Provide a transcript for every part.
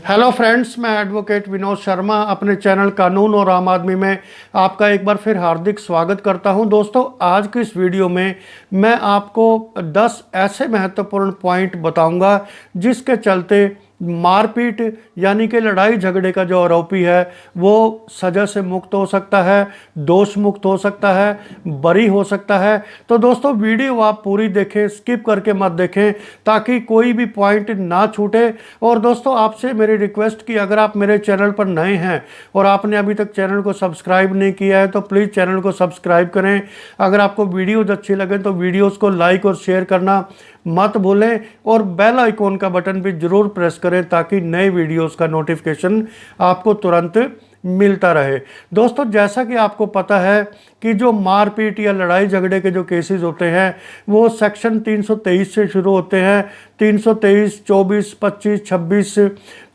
Hello friends, मैं advocate Vinod Sharma अपने channel कानून और आम आदमी में आपका एक बार फिर हार्दिक स्वागत करता हूं। दोस्तों, आज की इस वीडियो में मैं आपको 10 ऐसे महत्वपूर्ण पॉइंट बताऊंगा जिसके चलते मारपीट यानी कि लड़ाई झगड़े का जो आरोपी है वो सज़ा से मुक्त हो सकता है, दोष मुक्त हो सकता है, बरी हो सकता है। तो दोस्तों, वीडियो आप पूरी देखें, स्किप करके मत देखें ताकि कोई भी पॉइंट ना छूटे। और दोस्तों, आपसे मेरी रिक्वेस्ट कि अगर आप मेरे चैनल पर नए हैं और आपने अभी तक चैनल को सब्सक्राइब नहीं किया है तो प्लीज़ चैनल को सब्सक्राइब करें। अगर आपको वीडियोज़ अच्छी लगे तो वीडियोज़ को लाइक और शेयर करना मत भूलें और बेल आइकॉन का बटन भी ज़रूर प्रेस करें ताकि नए वीडियोज़ का नोटिफिकेशन आपको तुरंत मिलता रहे। दोस्तों, जैसा कि आपको पता है कि जो मारपीट या लड़ाई झगड़े के जो केसेस होते हैं वो सेक्शन 323 से शुरू होते हैं। 323, 24, 25, 26,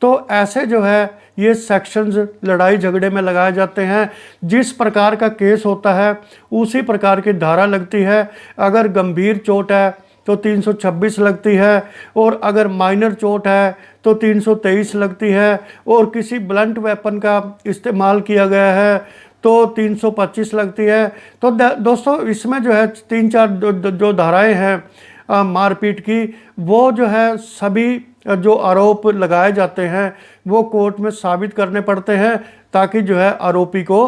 तो ऐसे जो है ये सेक्शंस लड़ाई झगड़े में लगाए जाते हैं। जिस प्रकार का केस होता है उसी प्रकार की धारा लगती है। अगर गंभीर चोट है तो 326 लगती है, और अगर माइनर चोट है तो 323 लगती है, और किसी ब्लंट वेपन का इस्तेमाल किया गया है तो 325 लगती है। तो दोस्तों, इसमें जो है 3-4 जो धाराएं हैं मारपीट की, वो जो है सभी जो आरोप लगाए जाते हैं वो कोर्ट में साबित करने पड़ते हैं ताकि जो है आरोपी को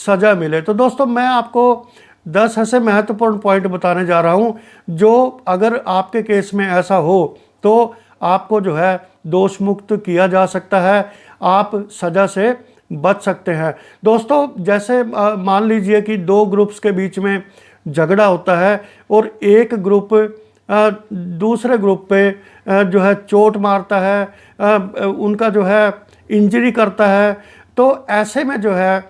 सज़ा मिले। तो दोस्तों, मैं आपको 10 ऐसे महत्वपूर्ण पॉइंट बताने जा रहा हूं जो अगर आपके केस में ऐसा हो तो आपको जो है दोष मुक्त किया जा सकता है, आप सज़ा से बच सकते हैं। दोस्तों, जैसे मान लीजिए कि 2 ग्रुप्स के बीच में झगड़ा होता है और एक ग्रुप दूसरे ग्रुप पे जो है चोट मारता है, उनका जो है इंजरी करता है। तो ऐसे में जो है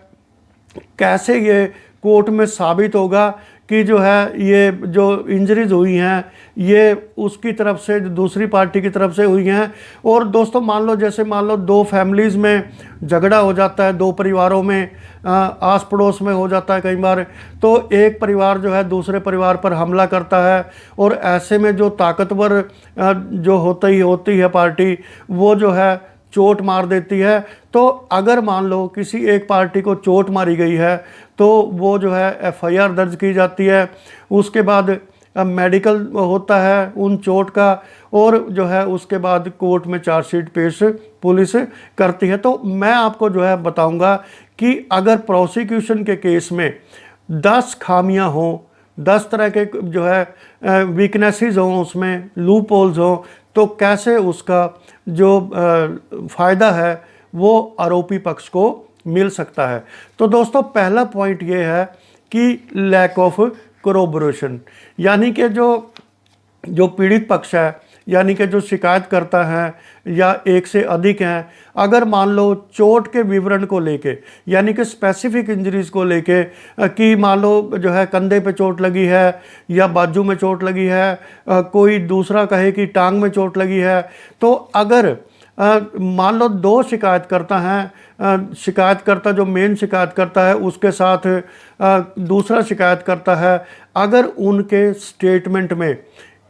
कैसे ये कोर्ट में साबित होगा कि जो है ये जो इंजरीज हुई हैं ये उसकी तरफ से, दूसरी पार्टी की तरफ से हुई हैं। और दोस्तों, मान लो 2 फैमिलीज़ में झगड़ा हो जाता है, 2 परिवारों में, आस पड़ोस में हो जाता है कई बार। तो एक परिवार जो है दूसरे परिवार पर हमला करता है और ऐसे में जो ताकतवर जो होती है पार्टी, वो जो है चोट मार देती है। तो अगर मान लो किसी एक पार्टी को चोट मारी गई है तो वो जो है एफआईआर दर्ज की जाती है। उसके बाद मेडिकल होता है उन चोट का, और जो है उसके बाद कोर्ट में चार्जशीट पेश पुलिस करती है। तो मैं आपको जो है बताऊंगा कि अगर प्रोसिक्यूशन के केस में 10 खामियां हों, 10 तरह के जो है वीकनेसेस हों, उसमें लूप होल्स हों, तो कैसे उसका जो फ़ायदा है वो आरोपी पक्ष को मिल सकता है। तो दोस्तों, पहला पॉइंट ये है कि लैक ऑफ कोरोबोरेशन, यानी कि जो पीड़ित पक्ष है, यानी कि जो शिकायत करता है या एक से अधिक हैं, अगर मान लो चोट के विवरण को लेके, यानी कि स्पेसिफिक इंजरीज को लेके, कि मान लो जो है कंधे पे चोट लगी है या बाजू में चोट लगी है, कोई दूसरा कहे कि टांग में चोट लगी है, तो अगर मान लो 2 शिकायतकर्ता हैं, शिकायतकर्ता जो मेन शिकायतकर्ता है उसके साथ दूसरा शिकायतकर्ता है, अगर उनके स्टेटमेंट में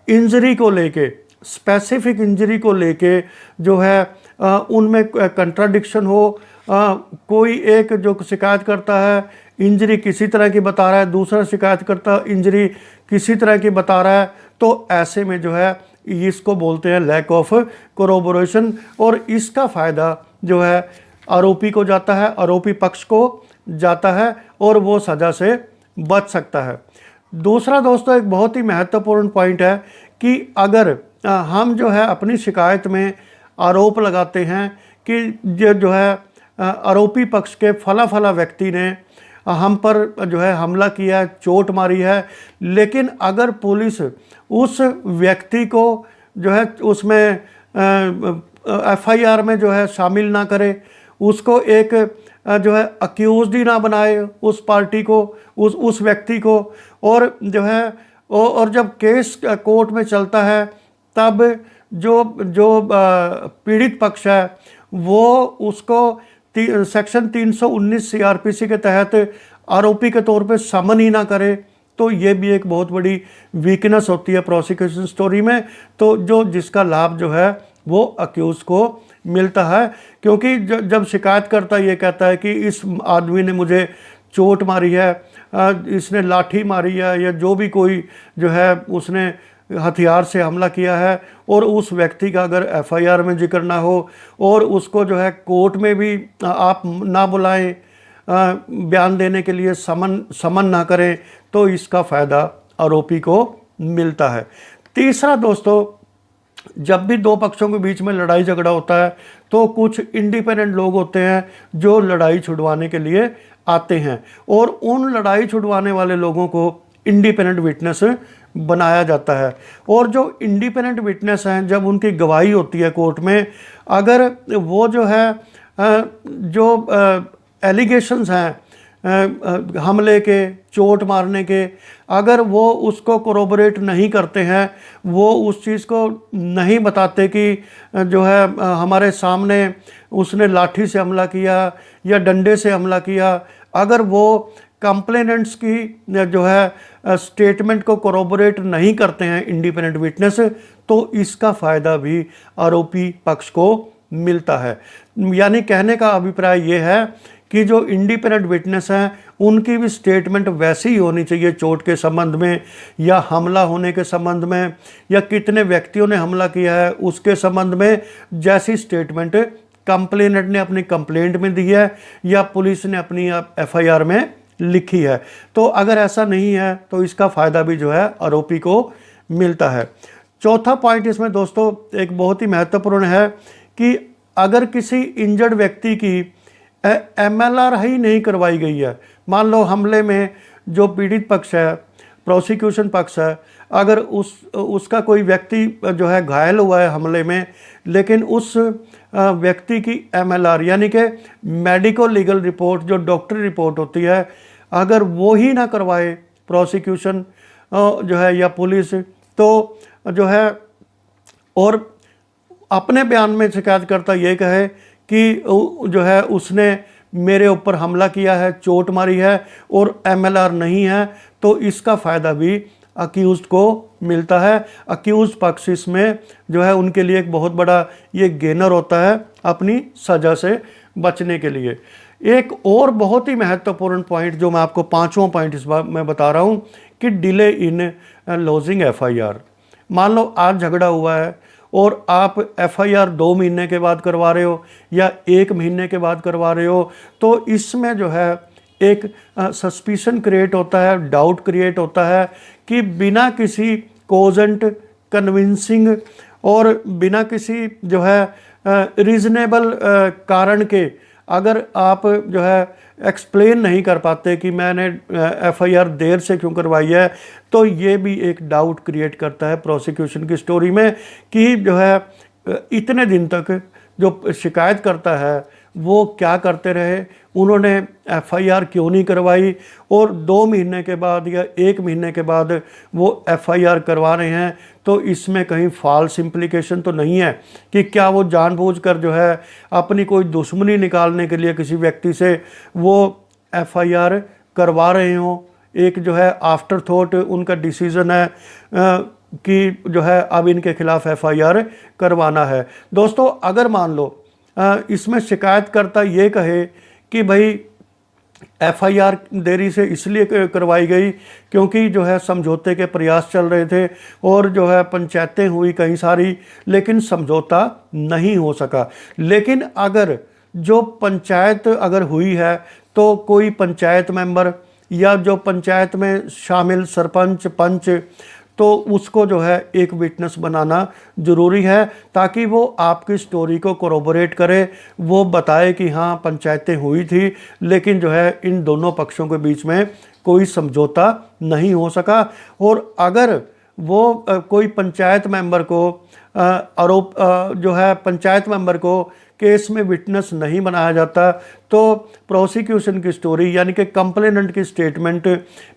इंजरी को लेके, स्पेसिफिक इंजरी को लेके जो है उनमें कंट्राडिक्शन हो, कोई एक जो शिकायत करता है इंजरी किसी तरह की बता रहा है, दूसरा शिकायत करता इंजरी किसी तरह की बता रहा है, तो ऐसे में जो है इसको बोलते हैं लैक ऑफ कोरोबोरेशन। और इसका फ़ायदा जो है आरोपी को जाता है, आरोपी पक्ष को जाता है, और वो सज़ा से बच सकता है। दूसरा दोस्तों, एक बहुत ही महत्वपूर्ण पॉइंट है कि अगर हम जो है अपनी शिकायत में आरोप लगाते हैं कि जो है आरोपी पक्ष के फला व्यक्ति ने हम पर जो है हमला किया है, चोट मारी है, लेकिन अगर पुलिस उस व्यक्ति को जो है उसमें एफआईआर में जो है शामिल ना करे, उसको एक जो है अक्यूज्ड ही ना बनाए उस पार्टी को, उस व्यक्ति को, और जो है और जब केस कोर्ट में चलता है तब जो पीड़ित पक्ष है वो उसको सेक्शन 319 सीआरपीसी के तहत आरोपी के तौर पे समन ही ना करे, तो ये भी एक बहुत बड़ी वीकनेस होती है प्रोसिक्यूशन स्टोरी में। तो जिसका लाभ जो है वो अक्यूज को मिलता है, क्योंकि जब शिकायतकर्ता ये कहता है कि इस आदमी ने मुझे चोट मारी है, इसने लाठी मारी है, या जो भी कोई जो है उसने हथियार से हमला किया है, और उस व्यक्ति का अगर एफआईआर में जिक्र ना हो और उसको जो है कोर्ट में भी आप ना बुलाएं, बयान देने के लिए समन ना करें, तो इसका फ़ायदा आरोपी को मिलता है। तीसरा दोस्तों, जब भी दो पक्षों के बीच में लड़ाई झगड़ा होता है तो कुछ इंडिपेंडेंट लोग होते हैं जो लड़ाई छुड़वाने के लिए आते हैं, और उन लड़ाई छुड़वाने वाले लोगों को इंडिपेंडेंट विटनेस बनाया जाता है। और जो इंडिपेंडेंट विटनेस हैं, जब उनकी गवाही होती है कोर्ट में, अगर वो जो है जो एलिगेशंस हैं हमले के, चोट मारने के, अगर वो उसको कोरोबोरेट नहीं करते हैं, वो उस चीज़ को नहीं बताते कि जो है हमारे सामने उसने लाठी से हमला किया या डंडे से हमला किया, अगर वो कंप्लेनेंट्स की जो है स्टेटमेंट को कोरोबोरेट नहीं करते हैं इंडिपेंडेंट विटनेस, तो इसका फ़ायदा भी आरोपी पक्ष को मिलता है। यानी कहने का अभिप्राय ये है कि जो इंडिपेंडेंट विटनेस हैं उनकी भी स्टेटमेंट वैसी ही होनी चाहिए, चोट के संबंध में या हमला होने के संबंध में या कितने व्यक्तियों ने हमला किया है उसके संबंध में, जैसी स्टेटमेंट कंप्लेनेंट ने अपनी कंप्लेंट में दी है या पुलिस ने अपनी एफआईआर में लिखी है। तो अगर ऐसा नहीं है तो इसका फ़ायदा भी जो है आरोपी को मिलता है। चौथा पॉइंट इसमें दोस्तों एक बहुत ही महत्वपूर्ण है कि अगर किसी इंजर्ड व्यक्ति की एमएलआर ही नहीं करवाई गई है, मान लो हमले में जो पीड़ित पक्ष है, प्रोसिक्यूशन पक्ष है, अगर उसका कोई व्यक्ति जो है घायल हुआ है हमले में, लेकिन उस व्यक्ति की एमएलआर यानी कि मेडिको लीगल रिपोर्ट, जो डॉक्टरी रिपोर्ट होती है, अगर वो ही ना करवाए प्रोसिक्यूशन जो है या पुलिस, तो जो है और अपने बयान में शिकायतकर्ता ये कहे कि जो है उसने मेरे ऊपर हमला किया है, चोट मारी है और एमएलआर नहीं है, तो इसका फ़ायदा भी अक्यूज़्ड को मिलता है। अक्यूज़ पक्ष इसमें जो है उनके लिए एक बहुत बड़ा ये गेनर होता है अपनी सज़ा से बचने के लिए। एक और बहुत ही महत्वपूर्ण पॉइंट जो मैं आपको पांचवां पॉइंट इस बार मैं बता रहा हूँ कि डिले इन लॉजिंग एफआईआर। मान लो आज झगड़ा हुआ है और आप एफआईआर 2 महीने के बाद करवा रहे हो या 1 महीने के बाद करवा रहे हो, तो इसमें जो है एक सस्पिशन क्रिएट होता है, डाउट क्रिएट होता है कि बिना किसी कोजेंट कन्विंसिंग और बिना किसी जो है रीज़नेबल कारण के अगर आप जो है एक्सप्लेन नहीं कर पाते कि मैंने एफआईआर देर से क्यों करवाई है, तो ये भी एक डाउट क्रिएट करता है प्रोसिक्यूशन की स्टोरी में कि जो है इतने दिन तक जो शिकायत करता है वो क्या करते रहे, उन्होंने एफआईआर क्यों नहीं करवाई, और 2 महीने के बाद या 1 महीने के बाद वो एफआईआर करवा रहे हैं, तो इसमें कहीं फॉल्स इम्प्लीकेशन तो नहीं है कि क्या वो जानबूझकर जो है अपनी कोई दुश्मनी निकालने के लिए किसी व्यक्ति से वो एफआईआर करवा रहे हों। एक जो है आफ्टर थॉट उनका डिसीज़न है कि जो है अब इनके खिलाफ एफआईआर करवाना है। दोस्तों अगर मान लो इसमें शिकायतकर्ता ये कहे कि भाई एफआईआर देरी से इसलिए करवाई गई क्योंकि जो है समझौते के प्रयास चल रहे थे और जो है पंचायतें हुई कई सारी, लेकिन समझौता नहीं हो सका। लेकिन अगर जो पंचायत अगर हुई है तो कोई पंचायत मेंबर या जो पंचायत में शामिल सरपंच पंच, तो उसको जो है एक विटनेस बनाना ज़रूरी है ताकि वो आपकी स्टोरी को कोरोबोरेट करे, वो बताए कि हाँ पंचायतें हुई थी लेकिन जो है इन दोनों पक्षों के बीच में कोई समझौता नहीं हो सका। और अगर वो कोई पंचायत मेंबर को आरोप जो है पंचायत मेंबर को केस में विटनेस नहीं बनाया जाता, तो प्रोसिक्यूशन की स्टोरी यानी कि कंप्लेनेंट की स्टेटमेंट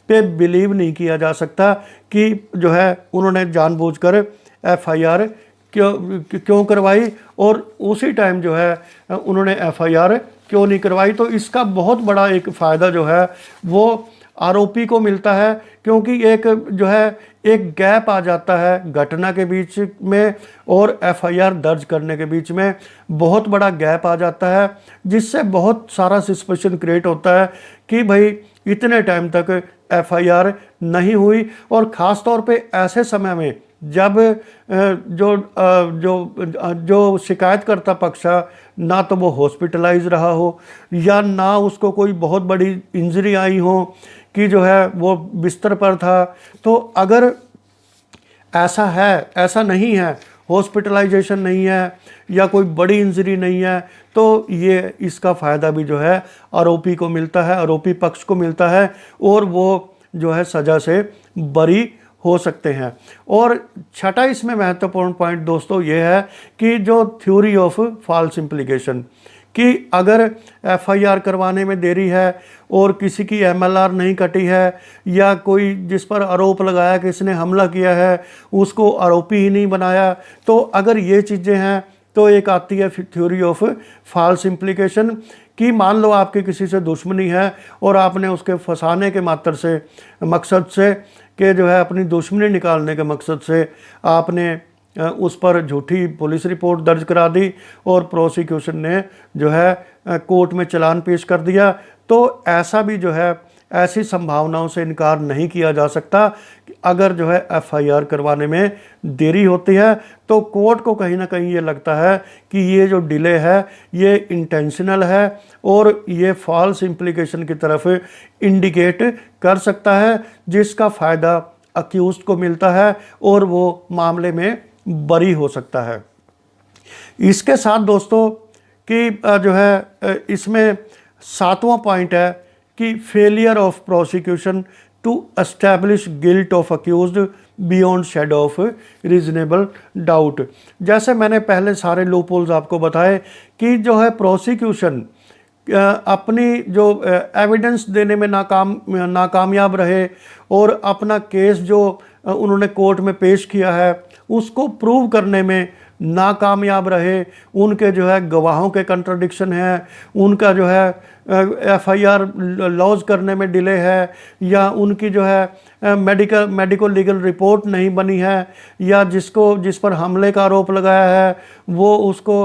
पे बिलीव नहीं किया जा सकता कि जो है उन्होंने जानबूझकर एफआईआर क्यों करवाई और उसी टाइम जो है उन्होंने एफआईआर क्यों नहीं करवाई। तो इसका बहुत बड़ा एक फ़ायदा जो है वो आरोपी को मिलता है, क्योंकि एक जो है एक गैप आ जाता है घटना के बीच में और एफआईआर दर्ज करने के बीच में बहुत बड़ा गैप आ जाता है, जिससे बहुत सारा सस्पेशन क्रिएट होता है कि भाई इतने टाइम तक एफआईआर नहीं हुई। और ख़ास तौर पे ऐसे समय में जब जो शिकायतकर्ता पक्ष है, ना तो वो हॉस्पिटलाइज रहा हो या ना उसको कोई बहुत बड़ी इंजरी आई हो कि जो है वो बिस्तर पर था, तो अगर ऐसा है, ऐसा नहीं है, हॉस्पिटलाइजेशन नहीं है या कोई बड़ी इंजरी नहीं है, तो ये इसका फ़ायदा भी जो है आरोपी को मिलता है, आरोपी पक्ष को मिलता है और वो जो है सज़ा से बरी हो सकते हैं। और छठा इसमें महत्वपूर्ण पॉइंट दोस्तों ये है कि जो थ्योरी ऑफ फॉल्स इम्प्लीकेशन, कि अगर एफआईआर करवाने में देरी है और किसी की एमएलआर नहीं कटी है या कोई जिस पर आरोप लगाया कि इसने हमला किया है उसको आरोपी ही नहीं बनाया, तो अगर ये चीज़ें हैं तो एक आती है थ्योरी ऑफ फॉल्स इम्प्लीकेशन, कि मान लो आपकी किसी से दुश्मनी है और आपने उसके फंसाने के मात्र से मकसद से कि जो है अपनी दुश्मनी निकालने के मकसद से आपने उस पर झूठी पुलिस रिपोर्ट दर्ज करा दी और प्रोसिक्यूशन ने जो है कोर्ट में चालान पेश कर दिया, तो ऐसा भी जो है ऐसी संभावनाओं से इनकार नहीं किया जा सकता कि अगर जो है एफआईआर करवाने में देरी होती है तो कोर्ट को कहीं ना कहीं ये लगता है कि ये जो डिले है ये इंटेंशनल है और ये फॉल्स इम्प्लीकेशन की तरफ इंडिकेट कर सकता है, जिसका फ़ायदा अक्यूज्ड को मिलता है और वो मामले में बरी हो सकता है। इसके साथ दोस्तों कि जो है इसमें सातवां पॉइंट है कि failure of prosecution to establish guilt of accused beyond shadow of reasonable doubt. जैसे मैंने पहले सारे लूपहोल्स आपको बताए कि जो है प्रोसिक्यूशन अपनी जो एविडेंस देने में नाकामयाब रहे और अपना केस जो उन्होंने कोर्ट में पेश किया है उसको प्रूव करने में नाकामयाब रहे, उनके जो है गवाहों के कंट्राडिक्शन है, उनका जो है एफआईआर लॉज करने में डिले है, या उनकी जो है मेडिको लीगल रिपोर्ट नहीं बनी है, या जिस पर हमले का आरोप लगाया है वो उसको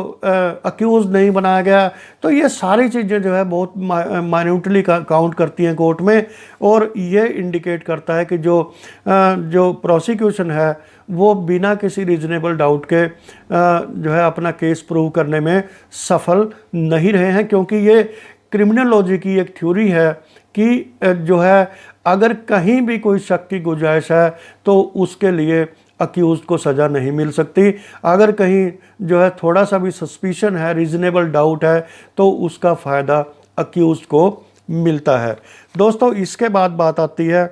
अक्यूज नहीं बनाया गया, तो ये सारी चीज़ें जो है बहुत माइन्यूटली काउंट करती हैं कोर्ट में और ये इंडिकेट करता है कि जो प्रोसिक्यूशन है वो बिना किसी रीजनेबल डाउट के जो है अपना केस प्रूव करने में सफल नहीं रहे हैं, क्योंकि ये क्रिमिनोलॉजी की एक थ्योरी है कि जो है अगर कहीं भी कोई शक की गुंजाइश है तो उसके लिए अक्यूज़ को सज़ा नहीं मिल सकती। अगर कहीं जो है थोड़ा सा भी सस्पिशन है, रीजनेबल डाउट है, तो उसका फ़ायदा अक्यूज़ को मिलता है। दोस्तों इसके बाद बात आती है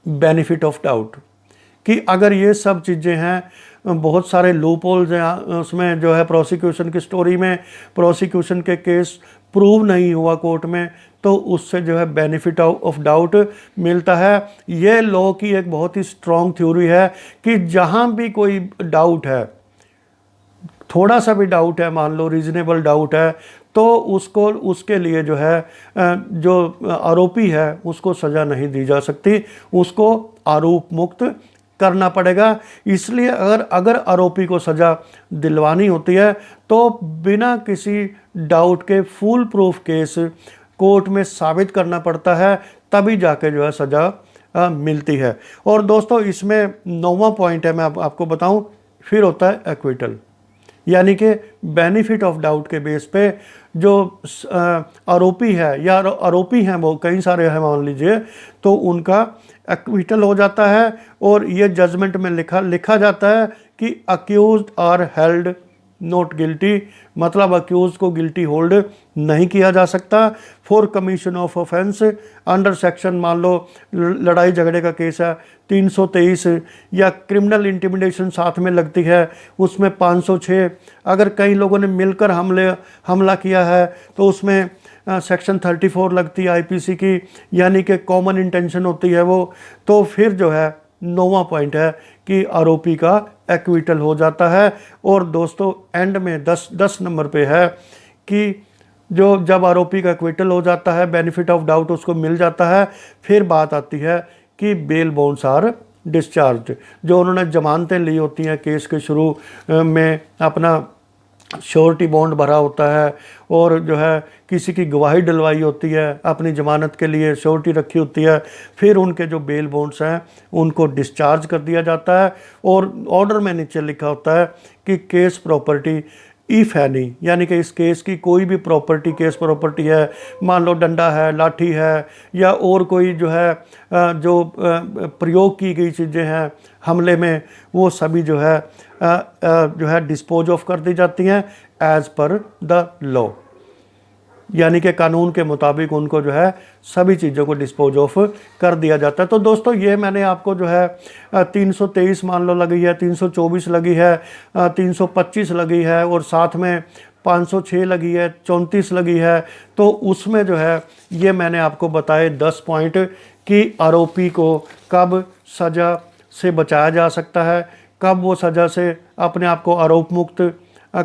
बेनिफिट ऑफ डाउट, कि अगर ये सब चीज़ें हैं, बहुत सारे लूप होल्स हैं उसमें जो है प्रोसिक्यूशन की स्टोरी में, प्रोसिक्यूशन के केस प्रूव नहीं हुआ कोर्ट में, तो उससे जो है बेनिफिट ऑफ डाउट मिलता है। ये लॉ की एक बहुत ही स्ट्रॉन्ग थ्योरी है कि जहाँ भी कोई डाउट है, थोड़ा सा भी डाउट है, मान लो रीजनेबल डाउट है, तो उसके लिए जो है जो आरोपी है उसको सज़ा नहीं दी जा सकती, उसको आरोप मुक्त करना पड़ेगा। इसलिए अगर आरोपी को सज़ा दिलवानी होती है तो बिना किसी डाउट के फुल प्रूफ केस कोर्ट में साबित करना पड़ता है, तभी जाके जो है सज़ा मिलती है। और दोस्तों इसमें 9वां पॉइंट है, मैं आपको बताऊं, फिर होता है एक्विटल, यानी कि बेनिफिट ऑफ डाउट के बेस पे जो आरोपी है या आरोपी हैं वो कई सारे हैं मान लीजिए, तो उनका एक्विटल हो जाता है और ये जजमेंट में लिखा जाता है कि accused are held not guilty, मतलब अक्यूज को गिल्टी होल्ड नहीं किया जा सकता for commission of offence under section, मान लो लड़ाई झगड़े का केस है 323, या क्रिमिनल इंटिमिडेशन साथ में लगती है उसमें 506, अगर कई लोगों ने मिलकर हमला किया है तो उसमें सेक्शन 34 लगती है आईपीसी की, यानी कि कॉमन इंटेंशन होती है वो, तो फिर जो है 9वां पॉइंट है कि आरोपी का एक्विटल हो जाता है। और दोस्तों एंड में 10 नंबर पे है कि जो जब आरोपी का एक्विटल हो जाता है, बेनिफिट ऑफ डाउट उसको मिल जाता है, फिर बात आती है कि बेल बॉन्ड्स आर डिस्चार्ज। जो उन्होंने जमानतें ली होती हैं केस के शुरू में, अपना श्योरिटी बॉन्ड भरा होता है और जो है किसी की गवाही डलवाई होती है, अपनी ज़मानत के लिए श्योरिटी रखी होती है, फिर उनके जो बेल बॉन्ड्स हैं उनको डिस्चार्ज कर दिया जाता है। और ऑर्डर में नीचे लिखा होता है कि केस प्रॉपर्टी इफ एनी, यानी कि इस केस की कोई भी प्रॉपर्टी, केस प्रॉपर्टी है, मान लो डंडा है, लाठी है, या और कोई जो है जो प्रयोग की गई चीज़ें हैं हमले में, वो सभी जो है डिस्पोज ऑफ कर दी जाती हैं एज़ पर द लॉ, यानी कि कानून के मुताबिक उनको जो है सभी चीज़ों को डिस्पोज ऑफ कर दिया जाता है। तो दोस्तों ये मैंने आपको जो है 323 मान लो लगी है, 324 लगी है, 325 लगी है, और साथ में 506 लगी है, 34 लगी है। तो उसमें जो है ये मैंने आपको बताए 10 पॉइंट कि आरोपी को कब सज़ा से बचाया जा सकता है, कब वो सज़ा से अपने आप को आरोप मुक्त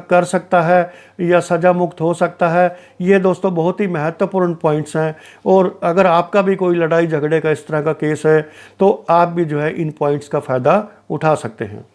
कर सकता है या सज़ा मुक्त हो सकता है। ये दोस्तों बहुत ही महत्वपूर्ण पॉइंट्स हैं, और अगर आपका भी कोई लड़ाई झगड़े का इस तरह का केस है तो आप भी जो है इन पॉइंट्स का फ़ायदा उठा सकते हैं।